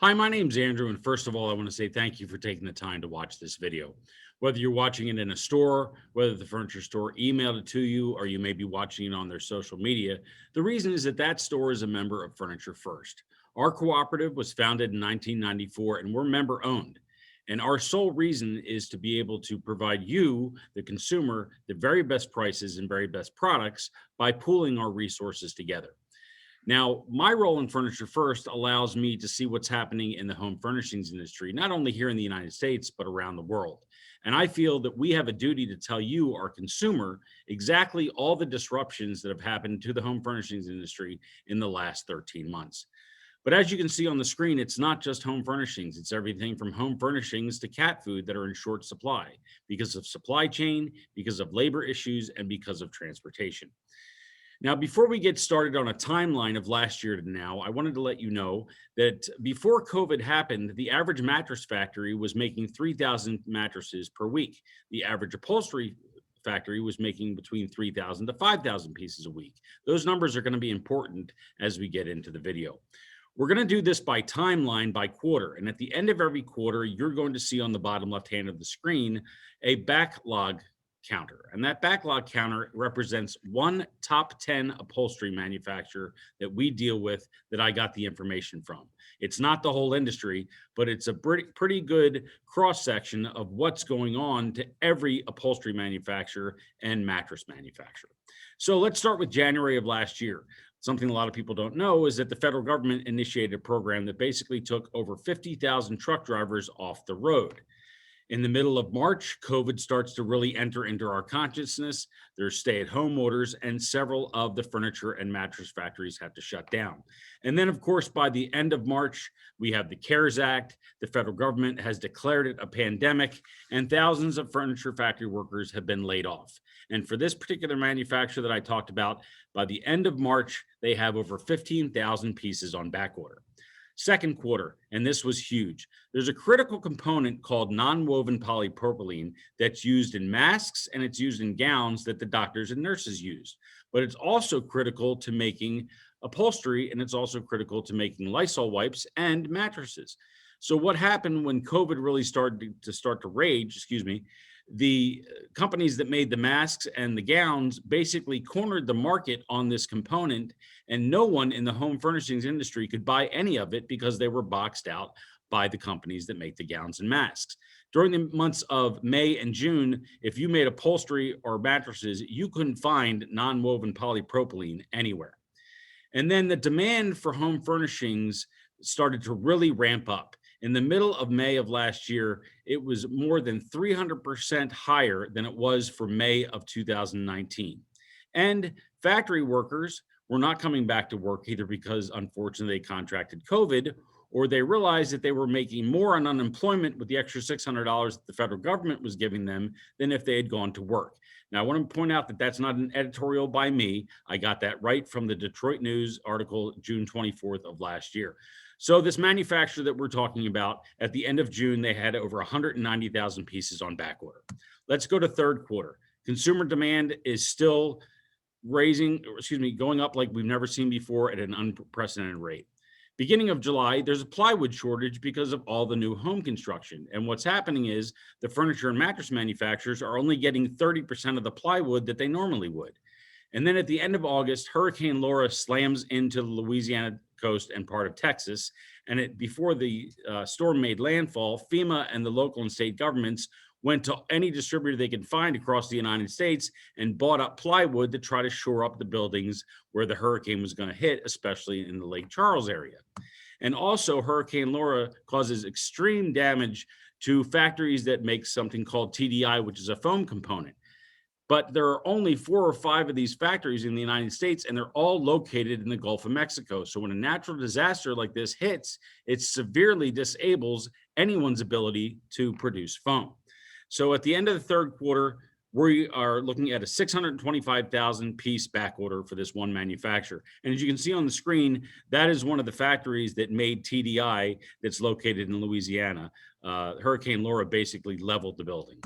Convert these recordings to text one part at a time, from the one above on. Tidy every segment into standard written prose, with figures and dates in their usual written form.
Hi, my name's Andrew, and first of all, I want to say thank you for taking the time to watch this video. Whether you're watching it in a store, whether the furniture store emailed it to you, or you may be watching it on their social media, the reason is that that store is a member of Furniture First. Our cooperative was founded in 1994, and we're member owned. And our sole reason is to be able to provide you, the consumer, the very best prices and very best products by pooling our resources together. Now, my role in Furniture First allows me to see what's happening in the home furnishings industry, not only here in the United States, but around the world. And I feel that we have a duty to tell you, our consumer, exactly all the disruptions that have happened to the home furnishings industry in the last 13 months. But as you can see on the screen, it's not just home furnishings. It's everything from home furnishings to cat food that are in short supply because of supply chain, because of labor issues, and because of transportation. Now, before we get started on a timeline of last year to now, I wanted to let you know that before COVID happened, the average mattress factory was making 3,000 mattresses per week. The average upholstery factory was making between 3,000 to 5,000 pieces a week. Those numbers are going to be important as we get into the video. We're going to do this by timeline by quarter. And at the end of every quarter, you're going to see on the bottom left hand of the screen a backlog counter. And that backlog counter represents one top 10 upholstery manufacturer that we deal with that I got the information from. It's not the whole industry, but it's a pretty good cross section of what's going on to every upholstery manufacturer and mattress manufacturer. So let's start with January of last year. Something a lot of people don't know is that the federal government initiated a program that basically took over 50,000 truck drivers off the road. In the middle of March, COVID starts to really enter into our consciousness. There's stay-at-home orders, and several of the furniture and mattress factories have to shut down. And then, of course, by the end of March, we have the CARES Act. The federal government has declared it a pandemic, and thousands of furniture factory workers have been laid off. And for this particular manufacturer that I talked about, by the end of March, they have over 15,000 pieces on back order. Second quarter, and this was huge. There's a critical component called non-woven polypropylene that's used in masks and it's used in gowns that the doctors and nurses use. But it's also critical to making upholstery, and it's also critical to making Lysol wipes and mattresses. So what happened when COVID really started to rage, the companies that made the masks and the gowns basically cornered the market on this component, and no one in the home furnishings industry could buy any of it because they were boxed out by the companies that make the gowns and masks. During the months of May and June, if you made upholstery or mattresses, you couldn't find non-woven polypropylene anywhere. And then the demand for home furnishings started to really ramp up. In the middle of May of last year, it was more than 300% higher than it was for May of 2019. And factory workers were not coming back to work either because, unfortunately, they contracted COVID, or they realized that they were making more on unemployment with the extra $600 that the federal government was giving them than if they had gone to work. Now, I want to point out that that's not an editorial by me. I got that right from the Detroit News article, June 24th of last year. So this manufacturer that we're talking about, at the end of June, they had over 190,000 pieces on back order. Let's go to third quarter. Consumer demand is still going up like we've never seen before at an unprecedented rate. Beginning of July, there's a plywood shortage because of all the new home construction. And what's happening is the furniture and mattress manufacturers are only getting 30% of the plywood that they normally would. And then at the end of August, Hurricane Laura slams into the Louisiana coast and part of Texas. And before the storm made landfall, FEMA and the local and state governments went to any distributor they could find across the United States and bought up plywood to try to shore up the buildings where the hurricane was going to hit, especially in the Lake Charles area. And also, Hurricane Laura causes extreme damage to factories that make something called TDI, which is a foam component. But there are only 4 or 5 of these factories in the United States, and they're all located in the Gulf of Mexico. So when a natural disaster like this hits, it severely disables anyone's ability to produce foam. So at the end of the third quarter, we are looking at a 625,000 piece back order for this one manufacturer. And as you can see on the screen, that is one of the factories that made TDI that's located in Louisiana. Hurricane Laura basically leveled the building.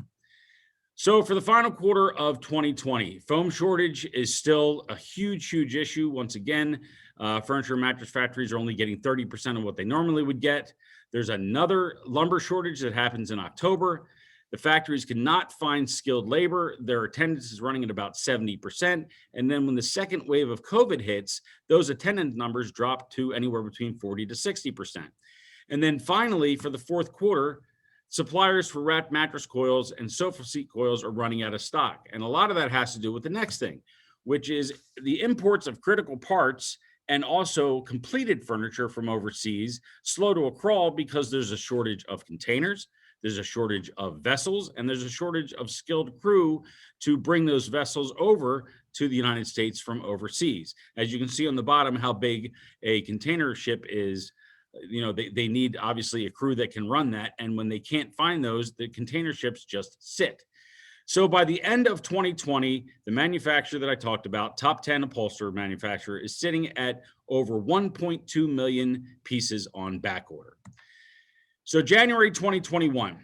So for the final quarter of 2020, foam shortage is still a huge, huge issue. Once again, Furniture and mattress factories are only getting 30% of what they normally would get. There's another lumber shortage that happens in October. The factories cannot find skilled labor. Their attendance is running at about 70%. And then when the second wave of COVID hits, those attendance numbers drop to anywhere between 40 to 60%. And then finally, for the fourth quarter, suppliers for wrapped mattress coils and sofa seat coils are running out of stock. And a lot of that has to do with the next thing, which is the imports of critical parts and also completed furniture from overseas slow to a crawl because there's a shortage of containers, there's a shortage of vessels, and there's a shortage of skilled crew to bring those vessels over to the United States from overseas. As you can see on the bottom, how big a container ship is. They need obviously a crew that can run that. And when they can't find those, the container ships just sit. So by the end of 2020, the manufacturer that I talked about, top 10 upholsterer manufacturer, is sitting at over 1.2 million pieces on back order. So January 2021,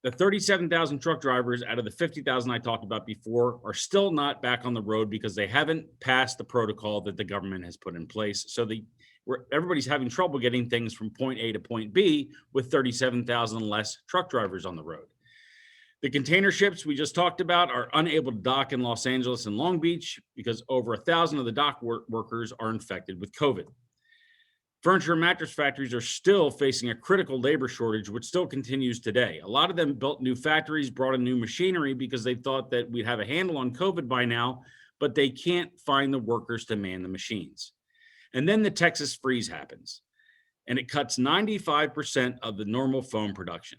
the 37,000 truck drivers out of the 50,000 I talked about before are still not back on the road because they haven't passed the protocol that the government has put in place. So everybody's having trouble getting things from point A to point B with 37,000 less truck drivers on the road. The container ships we just talked about are unable to dock in Los Angeles and Long Beach because over 1,000 of the dock workers are infected with COVID. Furniture and mattress factories are still facing a critical labor shortage, which still continues today. A lot of them built new factories, brought in new machinery because they thought that we'd have a handle on COVID by now, but they can't find the workers to man the machines. And then the Texas freeze happens, and it cuts 95% of the normal foam production.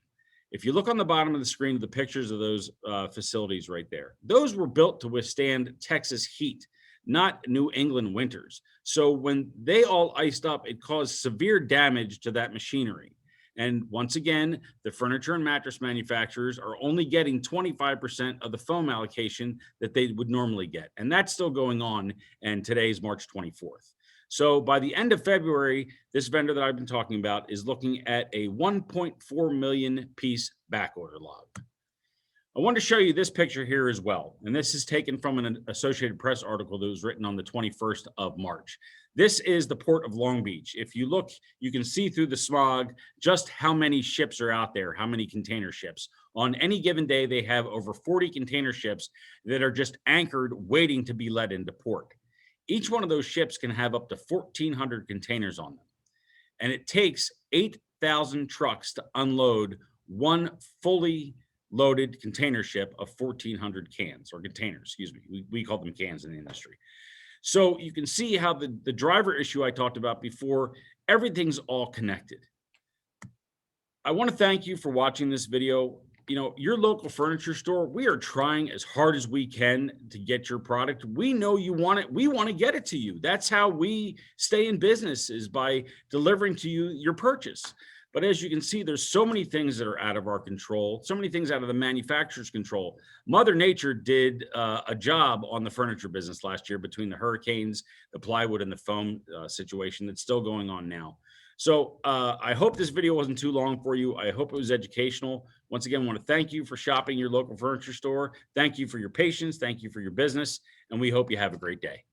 If you look on the bottom of the screen of the pictures of those facilities right there, those were built to withstand Texas heat, not New England winters. So when they all iced up, it caused severe damage to that machinery. And once again, the furniture and mattress manufacturers are only getting 25% of the foam allocation that they would normally get. And that's still going on, and today's March 24th. So by the end of February, this vendor that I've been talking about is looking at a 1.4 million piece back order log. I want to show you this picture here as well. And this is taken from an Associated Press article that was written on the 21st of March. This is the port of Long Beach. If you look, you can see through the smog just how many ships are out there, how many container ships. On any given day, they have over 40 container ships that are just anchored waiting to be let into port. Each one of those ships can have up to 1,400 containers on them. And it takes 8,000 trucks to unload one fully loaded container ship of 1,400 cans or containers, excuse me. We call them cans in the industry. So you can see how the driver issue I talked about before, everything's all connected. I want to thank you for watching this video. Your local furniture store, we are trying as hard as we can to get your product. We know you want it. We want to get it to you. That's how we stay in business, is by delivering to you your purchase. But as you can see, there's so many things that are out of our control, so many things out of the manufacturer's control. Mother Nature did a job on the furniture business last year between the hurricanes, the plywood, and the foam situation that's still going on now. So I hope this video wasn't too long for you. I hope it was educational. Once again, I want to thank you for shopping your local furniture store. Thank you for your patience. Thank you for your business. And we hope you have a great day.